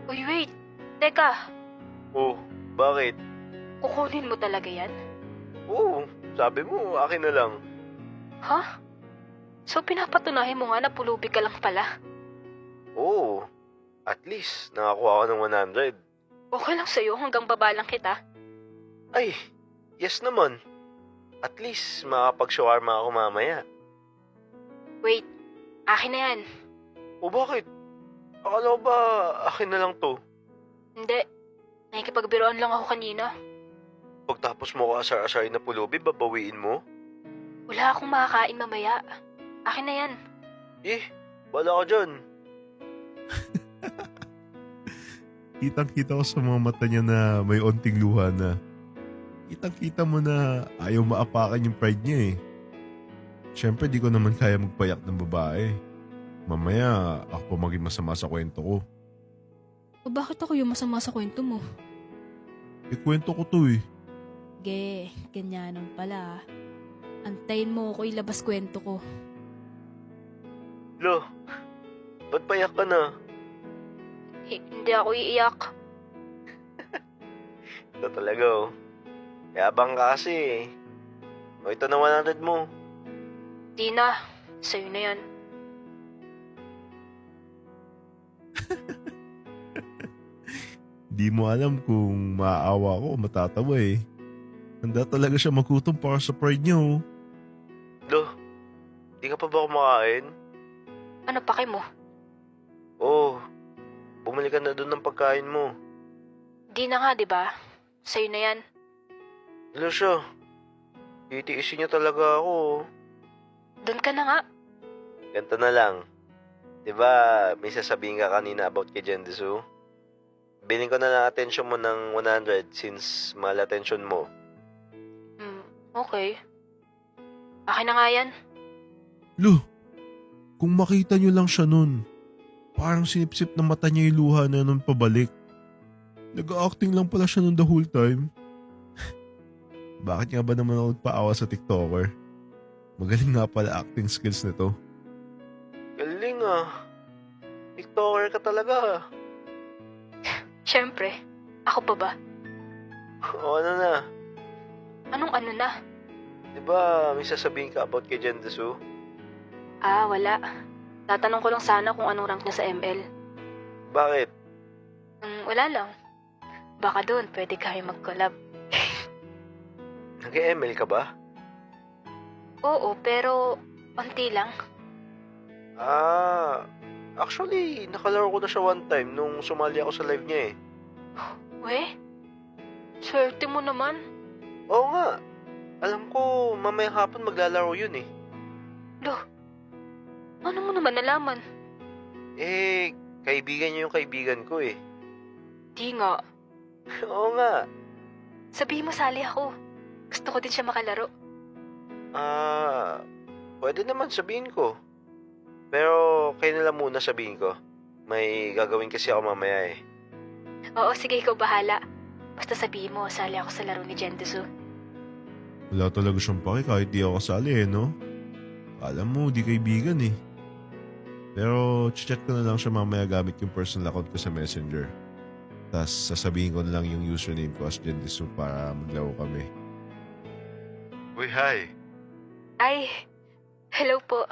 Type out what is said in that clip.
Uy, wait. Teka, Oh, bakit? kukunin mo talaga yan? Oo, sabi mo, akin na lang. Ha? So pinapatunayan mo nga na pulubi ka lang pala? Oo, at least nakakuha ako ng 100. Okay lang sa'yo hanggang baba lang kita? Ay, yes naman. At least makakapag-shawarma ako mamaya. Wait, akin na yan. O bakit? Akala ko ba akin na lang to? Hindi, nakikipagbiroan lang ako kanina. Pagtapos mo ko asar-asar na pulubi, babawiin mo? Wala akong makakain mamaya. Akin na yan. Eh, wala ka dyan. Kitang-kita ko sa mga mata niya na may onting luha na. Kitang-kita mo na ayaw maapakan yung pride niya eh. Siyempre di ko naman kaya magpayak ng babae. Mamaya ako pa maging masama sa kwento ko. O bakit ako yung masama sa kwento mo? Ikwento ko to eh. Ge, ganyanan pala. Antayin mo ako ilabas kwento ko. Lo, ba't payak ka na? Hindi ako iiyak. Ito talaga oh. Yabang ka kasi eh. O ito na 100 mo. Di na, sa'yo na yan. Di mo alam kung maaawa ko o matatawa eh. Handa talaga siya magkutom para sa pride niya oh. Lo, di ka pa ba kumakain? Ano pake mo? Oo, bumalik ka na doon ng pagkain mo. Di na nga, di ba? Sa'yo na yan. Lo siya, titiisin niya talaga ako oh. Doon ka na nga. Ganto na lang. Diba, may sasabihin ka kanina about kay Jendesu? Biling ko na lang attention mo ng 100 since mahal attention mo. Okay. Akin na nga yan. Lo, kung makita niyo lang siya nun, parang sinipsip na mata niya yung luha na nun pabalik. Nag-acting lang pala siya nun the whole time. Bakit nga ba naman ako nagpaawa sa TikToker? Magaling nga pala acting skills nito. Galing ah. TikToker ka talaga. Siyempre. Ako pa ba? O ano na? Anong ano na? Diba, may sasabihin ka about kay Jendesu? Wala. Tatanong ko lang sana kung anong rank niya sa ML. Bakit? Wala lang. Baka doon pwede kayo mag-collab. Nag-ML ka ba? Oo, pero onti lang. Actually, nakalaro ko na siya one time nung sumali ako sa live niya eh. We? Swerte mo naman. Oo nga. Alam ko, mamayang hapon maglalaro yun eh. Lo, ano mo naman nalaman? Eh, kaibigan niya yung kaibigan ko eh. Di nga. Oo nga. Sabihin mo sali ako. Gusto ko din siya makalaro. Pwede naman sabihin ko. Pero kayo na lang muna sabihin ko. May gagawin kasi ako mamaya eh. Oo, sige, ikaw bahala. Basta sabihin mo, sali ako sa laro ni Jendesu. Wala talaga siyang pake kahit di ako kasali eh, no? Alam mo, di kaibigan eh. Pero chat ko na lang siya mamaya gamit yung personal account ko sa Messenger. Tapos sasabihin ko na lang yung username ko as Jendesu para maglaro kami. Uy, hi. Ay, hello po.